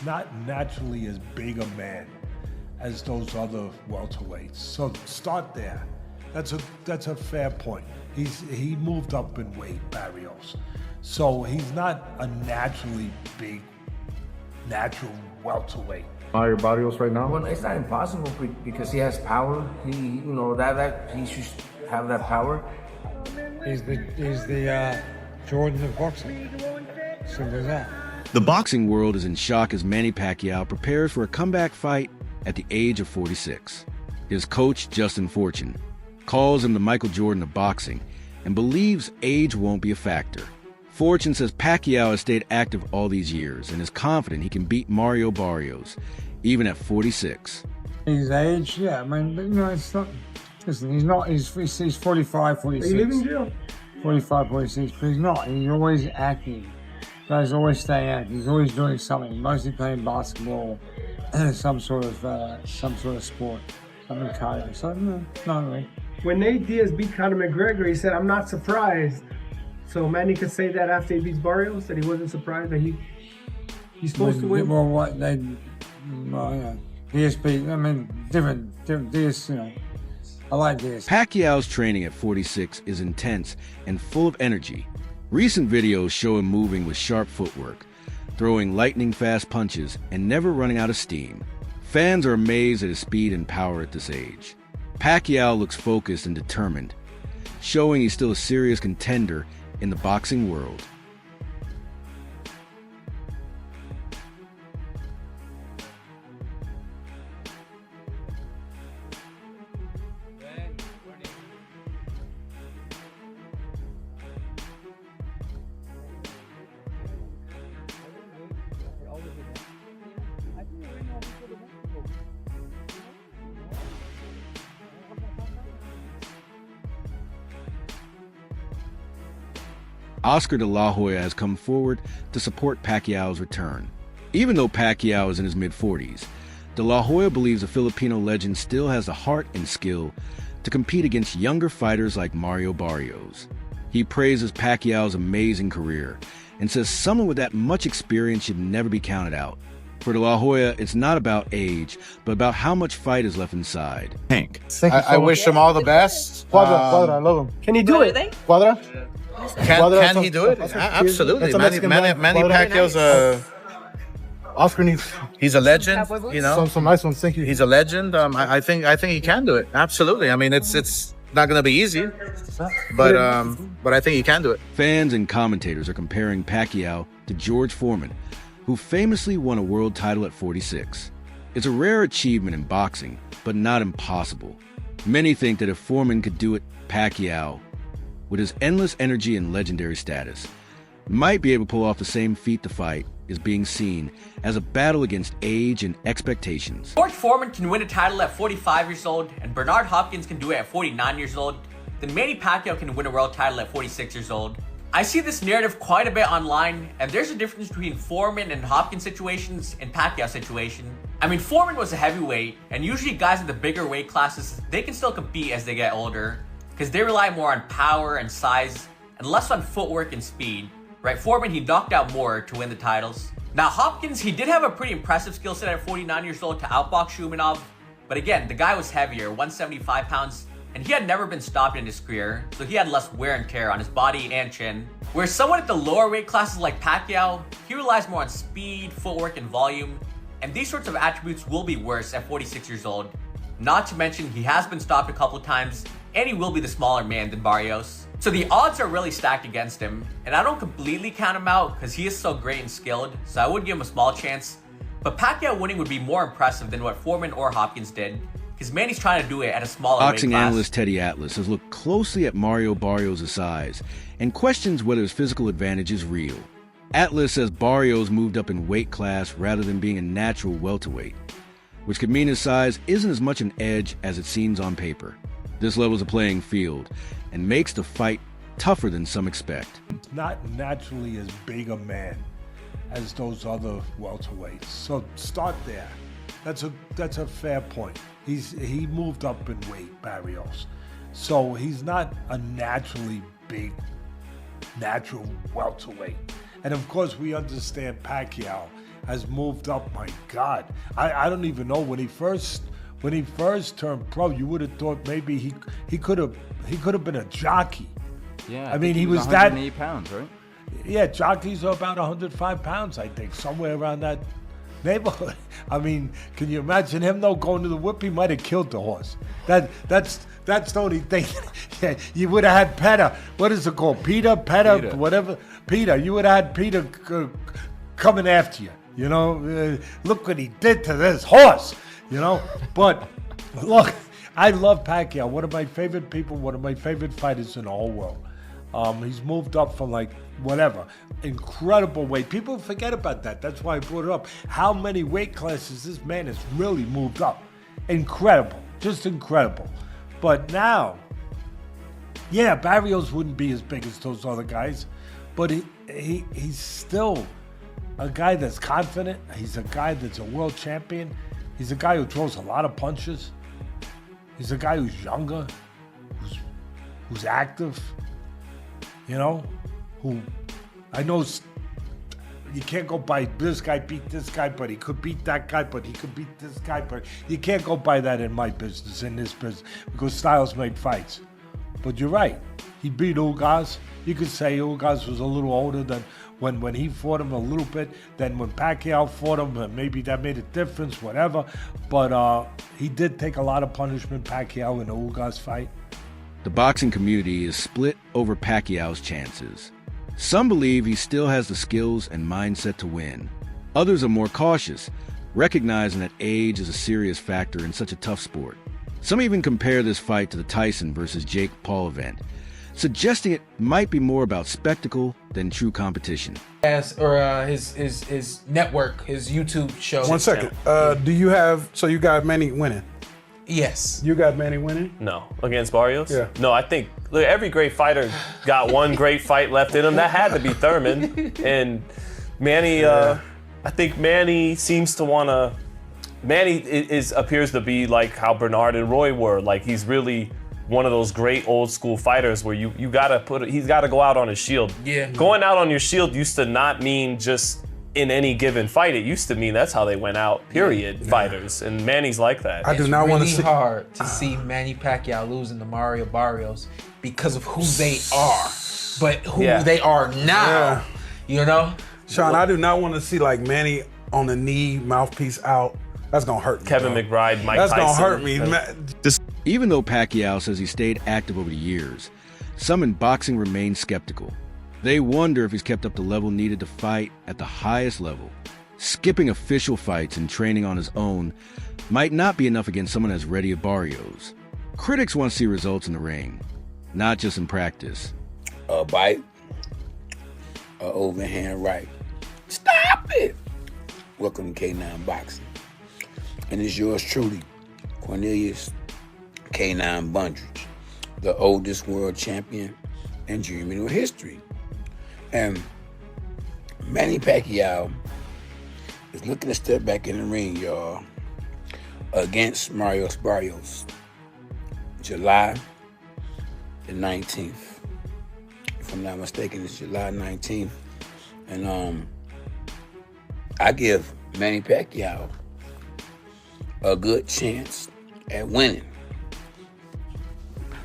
not naturally as big a man as those other welterweights. So start there. That's a fair point. He moved up in weight, Barrios. So he's not a naturally big, natural welterweight. Mario Barrios right now? Well, it's not impossible because he has power. That he should have that power. He's the Jordan of boxing. Simple as that. The boxing world is in shock as Manny Pacquiao prepares for a comeback fight at the age of 46. His coach, Justin Fortune, calls him the Michael Jordan of boxing and believes age won't be a factor. Fortune says Pacquiao has stayed active all these years and is confident he can beat Mario Barrios, even at 46. His age, yeah, I mean, but it's not. Listen, he's 45, 46. Are you leaving jail? 45, 46, but he's not. He's always active. Guys always stay active. He's always doing something. Mostly playing basketball, some sort of sport, something cardio. So no, not really. When Nate Diaz beat Conor McGregor, he said, "I'm not surprised." So Manny could say that after he beats Barrios, that he wasn't surprised that he's supposed to win. Well, what they, DSP. I mean, different Diaz. I like Diaz. Pacquiao's training at 46 is intense and full of energy. Recent videos show him moving with sharp footwork, throwing lightning-fast punches, and never running out of steam. Fans are amazed at his speed and power at this age. Pacquiao looks focused and determined, showing he's still a serious contender in the boxing world. Oscar de la Hoya has come forward to support Pacquiao's return. Even though Pacquiao is in his mid-40s, de la Hoya believes the Filipino legend still has the heart and skill to compete against younger fighters like Mario Barrios. He praises Pacquiao's amazing career and says someone with that much experience should never be counted out. For de la Hoya, it's not about age, but about how much fight is left inside. Hank. I wish him all the best. Quadra, I love him. Can he do it? Quadra? Can he do it? Absolutely. Manny Pacquiao's Oscar needs he's a legend. some nice ones. Thank you. He's a legend. I think he can do it. Absolutely. I mean, it's not going to be easy, but I think he can do it. Fans and commentators are comparing Pacquiao to George Foreman, who famously won a world title at 46. It's a rare achievement in boxing, but not impossible. Many think that if Foreman could do it, Pacquiao, with his endless energy and legendary status, might be able to pull off the same feat. The fight is being seen as a battle against age and expectations. George Foreman can win a title at 45 years old, and Bernard Hopkins can do it at 49 years old, then Manny Pacquiao can win a world title at 46 years old. I see this narrative quite a bit online, and there's a difference between Foreman and Hopkins situations and Pacquiao situation. I mean, Foreman was a heavyweight, and usually guys in the bigger weight classes, they can still compete as they get older, because they rely more on power and size, and less on footwork and speed. Right, Foreman, he knocked out more to win the titles. Now, Hopkins, he did have a pretty impressive skill set at 49 years old to outbox Shumenov, but again, the guy was heavier, 175 pounds, and he had never been stopped in his career, so he had less wear and tear on his body and chin. Whereas someone at the lower weight classes like Pacquiao, he relies more on speed, footwork, and volume, and these sorts of attributes will be worse at 46 years old. Not to mention, he has been stopped a couple times, and he will be the smaller man than Barrios. So the odds are really stacked against him, and I don't completely count him out because he is so great and skilled, so I would give him a small chance. But Pacquiao winning would be more impressive than what Foreman or Hopkins did, because Manny's trying to do it at a smaller weight class. Boxing analyst Teddy Atlas has looked closely at Mario Barrios' size and questions whether his physical advantage is real. Atlas says Barrios moved up in weight class rather than being a natural welterweight, which could mean his size isn't as much an edge as it seems on paper. This levels the playing field and makes the fight tougher than some expect. Not naturally as big a man as those other welterweights. So start there. That's a fair point. He moved up in weight, Barrios. So he's not a naturally big, natural welterweight. And of course we understand Pacquiao. has moved up. My God, I don't even know when he first turned pro. You would have thought maybe he could have been a jockey. Yeah, I mean, he was 108 pounds, right? Yeah, jockeys are about 105 pounds, I think, somewhere around that neighborhood. I mean, can you imagine him though going to the whip? He might have killed the horse. That's the only thing. Yeah, you would have had Petter. What is it called? Peter, whatever. Peter. You would have had Peter coming after you. You know, look what he did to this horse. You know, but look, I love Pacquiao. One of my favorite people. One of my favorite fighters in the whole world. He's moved up from like whatever, incredible weight. People forget about that. That's why I brought it up. How many weight classes this man has really moved up. Incredible, just incredible. But now, yeah, Barrios wouldn't be as big as those other guys, but he's still a guy that's confident. He's a guy that's a world champion. He's a guy who throws a lot of punches. He's a guy who's younger, who's active. You know, who I know you can't go by this guy beat this guy, but he could beat that guy, but he could beat this guy, but you can't go by that in my business, in this business, because styles make fights. But you're right. He beat Ugas. You could say Ugas was a little older than when he fought him a little bit, than when Pacquiao fought him, and maybe that made a difference, whatever. But he did take a lot of punishment, Pacquiao, in the Ugas fight. The boxing community is split over Pacquiao's chances. Some believe he still has the skills and mindset to win. Others are more cautious, recognizing that age is a serious factor in such a tough sport. Some even compare this fight to the Tyson versus Jake Paul event, suggesting it might be more about spectacle than true competition. His network, his YouTube show. 1 second. Do you have, so you got Manny winning? Yes. You got Manny winning? No. Against Barrios? Yeah. No, I think, look, every great fighter got one great fight left in him. That had to be Thurman. And Manny, I think Manny seems to want to, Manny appears to be like how Bernard and Roy were. Like, he's really one of those great old school fighters where you gotta he's gotta go out on his shield. Yeah. Going out on your shield used to not mean just in any given fight. It used to mean that's how they went out, period, fighters. And Manny's like that. I do not want to see. It's really hard to see Manny Pacquiao losing to Mario Barrios because of who they are. But who they are now, you know? Sean, I do not want to see like Manny on the knee, mouthpiece out. That's going to hurt me. Kevin bro. McBride, Mike That's Tyson. going to hurt me. Even though Pacquiao says he stayed active over the years, some in boxing remain skeptical. They wonder if he's kept up the level needed to fight at the highest level. Skipping official fights and training on his own might not be enough against someone as ready as Barrios. Critics want to see results in the ring, not just in practice. A bite, a overhand right. Stop it! Welcome to K9 Boxing. And it's yours truly, Cornelius K9 Bundridge, the oldest world champion in junior middleweight history. And Manny Pacquiao is looking to step back in the ring, y'all, against Mario Barrios, July the 19th. If I'm not mistaken, it's July 19th. And I give Manny Pacquiao a good chance at winning.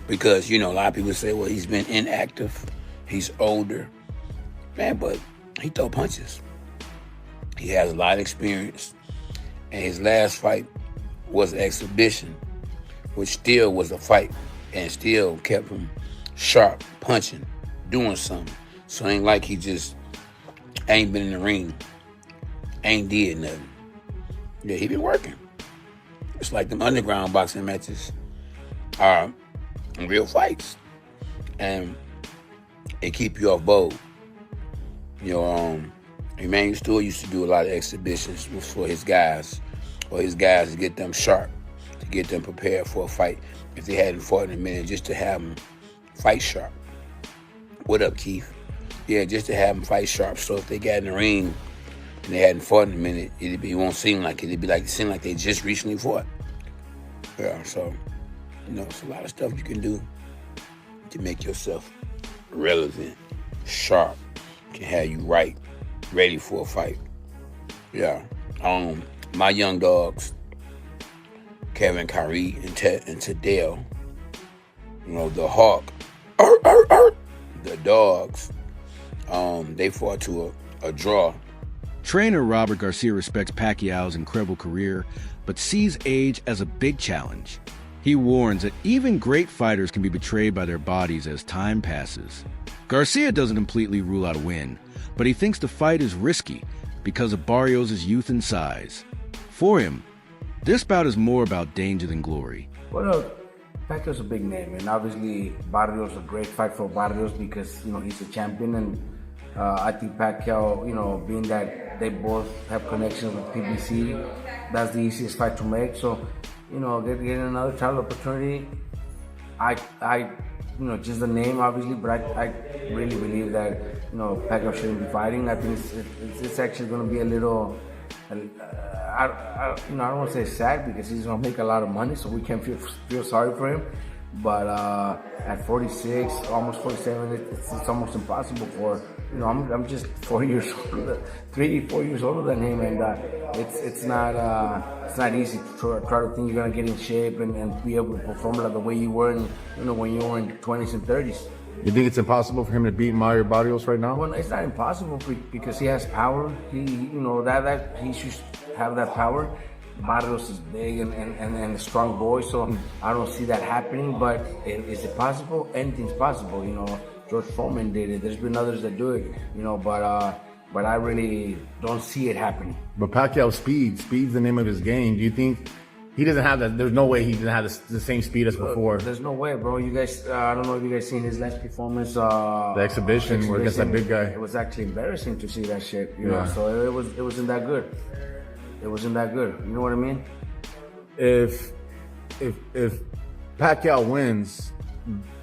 Because, you know, a lot of people say, well, he's been inactive, he's older. Man, but he throw punches. He has a lot of experience. And his last fight was an exhibition, which still was a fight and still kept him sharp, punching, doing something. So it ain't like he just ain't been in the ring, ain't did nothing. Yeah, he been working. It's like them underground boxing matches are real fights. And it keep you off bold. You know, Emmanuel Stewart used to do a lot of exhibitions for his guys, or his guys to get them sharp, to get them prepared for a fight. If they hadn't fought in a minute, just to have them fight sharp. What up, Keith? Yeah, just to have them fight sharp. So if they got in the ring and they hadn't fought in a minute, it won't seem like it. It'd be like seem like they just recently fought. Yeah, so you know, it's a lot of stuff you can do to make yourself relevant, sharp, can have you right, ready for a fight. Yeah. My young dogs, Kevin, Kyrie, and Tadell, you know, the Hawk, the dogs, they fought to a draw. Trainer Robert Garcia respects Pacquiao's incredible career, but sees age as a big challenge. He warns that even great fighters can be betrayed by their bodies as time passes. Garcia doesn't completely rule out a win, but he thinks the fight is risky because of Barrios' youth and size. For him, this bout is more about danger than glory. Well, Pacquiao's a big name, and obviously Barrios a great fight for Barrios because, you know, he's a champion, and I think Pacquiao, you know, being that they both have connections with PBC, that's the easiest fight to make. So, you know, getting another title opportunity, I, you know, just the name obviously, but I really believe that, you know, Pacquiao shouldn't be fighting. I think it's actually going to be a little, I don't want to say sad because he's going to make a lot of money, so we can feel sorry for him. But at 46, almost 47, it's almost impossible for, you know, I'm just 4 years older, 4 years older than him, and it's not easy to try to think you're gonna get in shape and be able to perform like the way you were, you know, when you were in your 20s and 30s. You think it's impossible for him to beat Mario Barrios right now? Well, it's not impossible because he has power. He, you know, that he should have that power. Barrios is big and a strong boy, so I don't see that happening. But is it possible? Anything's possible, you know. George Foreman did it. There's been others that do it, you know. But I really don't see it happening. But Pacquiao's speed's the name of his game. Do you think he doesn't have that? There's no way he doesn't have the same speed as before. There's no way, bro. You guys, I don't know if you guys seen his last performance. The exhibition where against that big guy. It was actually embarrassing to see that shit, you know. So it wasn't that good. It wasn't that good. You know what I mean? If Pacquiao wins,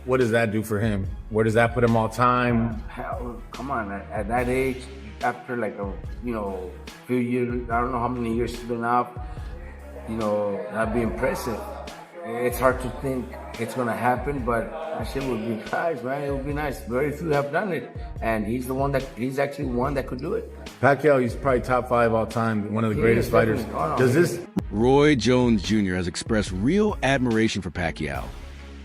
what does that do for him? Where does that put him all time? Hell, come on. At that age, after like a, you know, few years, I don't know how many years he's been out, you know, that'd be impressive. It's hard to think it's gonna happen, but that shit would be nice, man. It would be nice. Very few have done it, and he's actually one that could do it. Pacquiao, he's probably top 5 all time, one of the greatest fighters. Does this? Roy Jones Jr. has expressed real admiration for Pacquiao,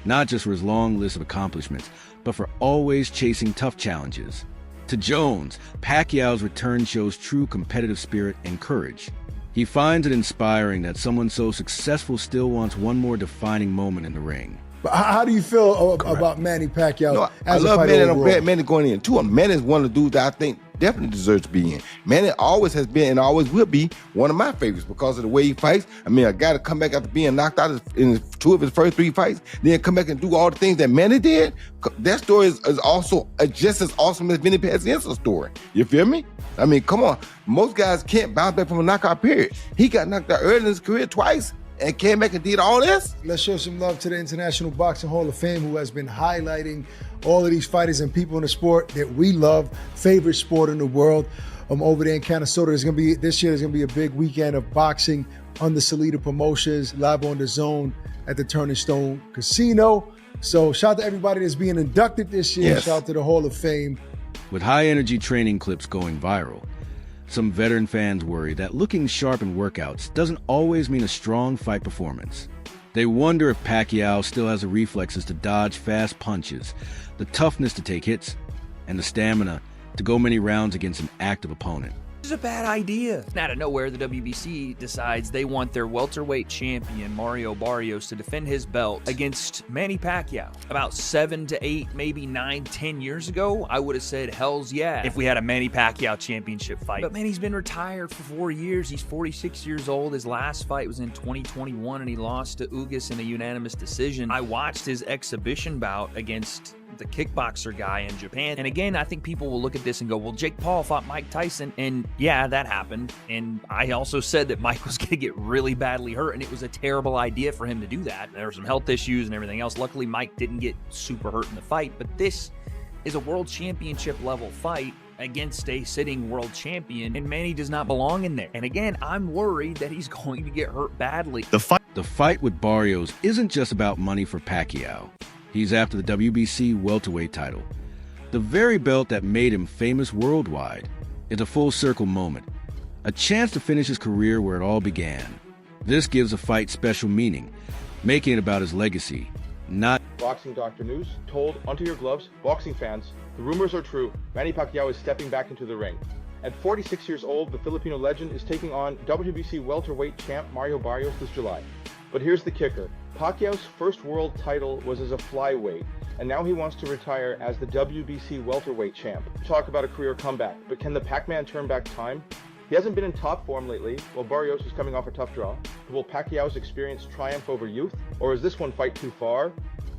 not just for his long list of accomplishments, but for always chasing tough challenges. To Jones, Pacquiao's return shows true competitive spirit and courage. He finds it inspiring that someone so successful still wants one more defining moment in the ring. But how do you feel about Manny Pacquiao? No, I love Manny, and I'm glad Manny going in too. Manny is one of the dudes that I think definitely deserves to be in. Manny always has been and always will be one of my favorites because of the way he fights. I mean, a guy to come back after being knocked out in 2 of his first 3 fights, then come back and do all the things that Manny did. That story is also just as awesome as Vinny Pazienza's story. You feel me? I mean, come on. Most guys can't bounce back from a knockout period. He got knocked out early in his career twice and came back and did all this. Let's show some love to the International Boxing Hall of Fame, who has been highlighting all of these fighters and people in the sport that we love, favorite sport in the world. Over there in Canastota, this year there's gonna be a big weekend of boxing under Salida Promotions, live on the Zone at the Turning Stone Casino. So shout out to everybody that's being inducted this year. Yes. Shout out to the Hall of Fame. With high-energy training clips going viral, some veteran fans worry that looking sharp in workouts doesn't always mean a strong fight performance. They wonder if Pacquiao still has the reflexes to dodge fast punches, the toughness to take hits, and the stamina to go many rounds against an active opponent. This is a bad idea. Out of nowhere, the WBC decides they want their welterweight champion, Mario Barrios, to defend his belt against Manny Pacquiao. About 7 to 8, maybe 9, 10 years ago, I would have said, hells yeah, if we had a Manny Pacquiao championship fight. But Manny's been retired for 4 years. He's 46 years old. His last fight was in 2021, and he lost to Ugas in a unanimous decision. I watched his exhibition bout against the kickboxer guy in Japan. And again, I think people will look at this and go, well, Jake Paul fought Mike Tyson. And yeah, that happened. And I also said that Mike was going to get really badly hurt, and it was a terrible idea for him to do that. There were some health issues and everything else. Luckily, Mike didn't get super hurt in the fight. But this is a world championship level fight against a sitting world champion, and Manny does not belong in there. And again, I'm worried that he's going to get hurt badly. The fight with Barrios isn't just about money for Pacquiao. He's after the WBC welterweight title. The very belt that made him famous worldwide. It's a full circle moment. a chance to finish his career where it all began. This gives a fight special meaning, making it about his legacy, not... Boxing Dr. News told Onto Your Gloves, boxing fans, the rumors are true. Manny Pacquiao is stepping back into the ring. At 46 years old, the Filipino legend is taking on WBC welterweight champ Mario Barrios this July. But here's the kicker. Pacquiao's first world title was as a flyweight, and now he wants to retire as the WBC welterweight champ. Talk about a career comeback, but can the Pac-Man turn back time? He hasn't been in top form lately, while Barrios is coming off a tough draw. Will Pacquiao's experience triumph over youth, or is this one fight too far?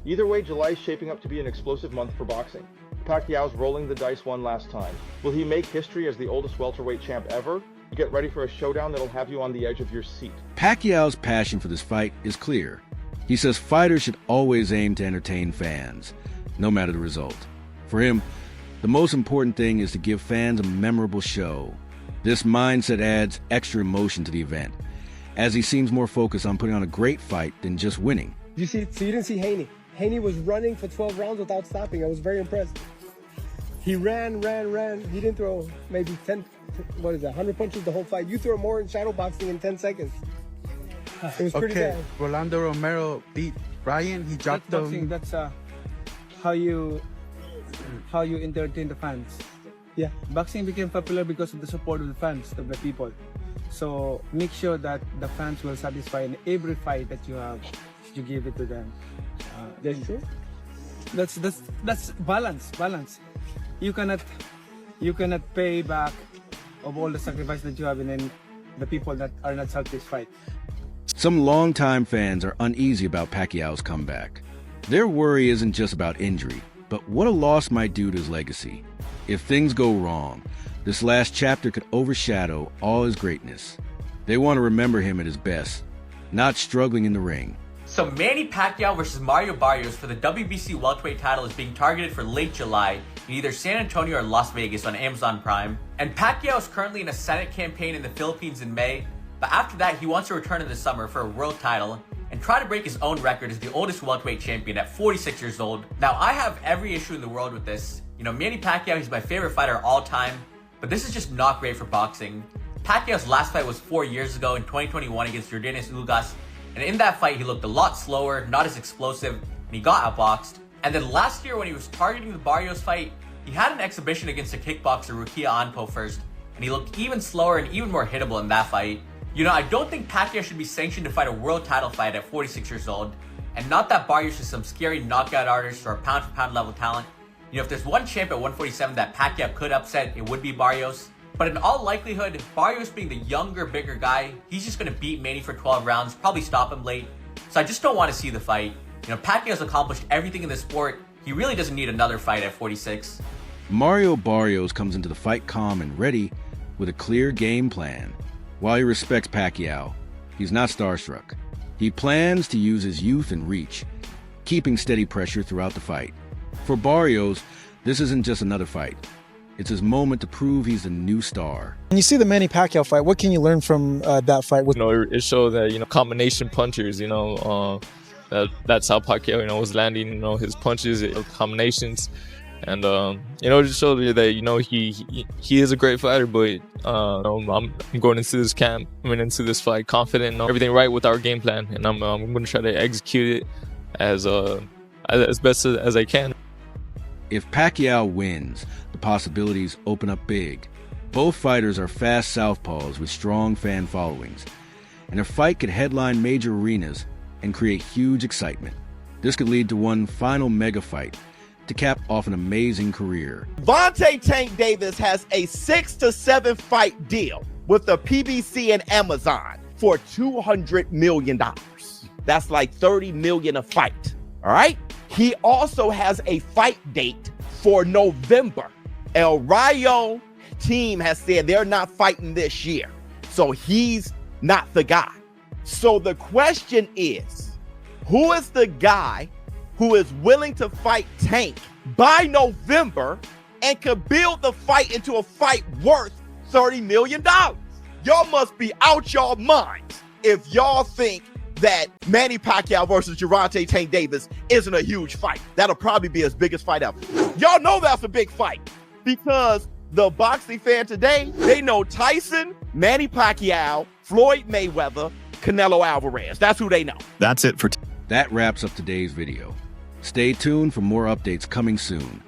Either way, July is shaping up to be an explosive month for boxing. Pacquiao's rolling the dice one last time. Will he make history as the oldest welterweight champ ever? Get ready for a showdown that'll have you on the edge of your seat. Pacquiao's passion for this fight is clear. He says fighters should always aim to entertain fans, no matter the result. For him, the most important thing is to give fans a memorable show. This mindset adds extra emotion to the event, as he seems more focused on putting on a great fight than just winning. So you didn't see Haney. Haney was running for 12 rounds without stopping. I was very impressed. He ran. He didn't throw maybe 100 punches the whole fight. You throw more in shadow boxing in 10 seconds. It was pretty bad. Rolando Romero beat Ryan. He dropped That's boxing. That's how you entertain the fans. Yeah. Boxing became popular because of the support of the fans, of the people. So make sure that the fans will satisfy in every fight that you have. You give it to them. That's true. That's balance. You cannot pay back of all the sacrifice that you have in the people that are not satisfied. Some longtime fans are uneasy about Pacquiao's comeback. Their worry isn't just about injury, but what a loss might do to his legacy. If things go wrong, this last chapter could overshadow all his greatness. They want to remember him at his best, not struggling in the ring. So Manny Pacquiao versus Mario Barrios for the WBC welterweight title is being targeted for late July in either San Antonio or Las Vegas on Amazon Prime. And Pacquiao is currently in a Senate campaign in the Philippines in May, but after that he wants to return in the summer for a world title and try to break his own record as the oldest welterweight champion at 46 years old. Now I have every issue in the world with this. You know, Manny Pacquiao, he's my favorite fighter of all time, but this is just not great for boxing. Pacquiao's last fight was 4 years ago in 2021 against Jordanis Ugas, and in that fight he looked a lot slower, not as explosive, and he got outboxed. And then last year when he was targeting the Barrios fight, he had an exhibition against a kickboxer, Rukia Anpo first, and he looked even slower and even more hittable in that fight. You know, I don't think Pacquiao should be sanctioned to fight a world title fight at 46 years old, and not that Barrios is some scary knockout artist or a pound-for-pound level talent. You know, if there's one champ at 147 that Pacquiao could upset, it would be Barrios. But in all likelihood, Barrios being the younger, bigger guy, he's just going to beat Manny for 12 rounds, probably stop him late. So I just don't want to see the fight. You know, Pacquiao's accomplished everything in the sport. He really doesn't need another fight at 46. Mario Barrios comes into the fight calm and ready with a clear game plan. While he respects Pacquiao, he's not starstruck. He plans to use his youth and reach, keeping steady pressure throughout the fight. For Barrios, this isn't just another fight. It's his moment to prove he's a new star. When you see the Manny Pacquiao fight, what can you learn from that fight? You know, it showed that, combination punchers, that's how Pacquiao, was landing, his punches, combinations. And, it just showed you that, he is a great fighter, but, I'm going into this camp, into this fight confident, everything right with our game plan. And I'm going to try to execute it as best as I can. If Pacquiao wins, the possibilities open up big. Both fighters are fast southpaws with strong fan followings, and their fight could headline major arenas and create huge excitement. This could lead to one final mega fight to cap off an amazing career. Vontae Tank Davis has a 6 to 7 fight deal with the PBC and Amazon for $200 million. That's like $30 million a fight, all right? He also has a fight date for November. El Rayo team has said they're not fighting this year, so he's not the guy. So the question is, who is the guy who is willing to fight Tank by November and could build the fight into a fight worth $30 million? Y'all must be out y'all minds if y'all think that Manny Pacquiao versus Gervonta Tank Davis isn't a huge fight. That'll probably be his biggest fight ever. Y'all know that's a big fight because The boxing fan today, they know Tyson, Manny Pacquiao, Floyd Mayweather, Canelo Alvarez. That's who they know. That's it for That wraps up today's video. Stay tuned for more updates coming soon.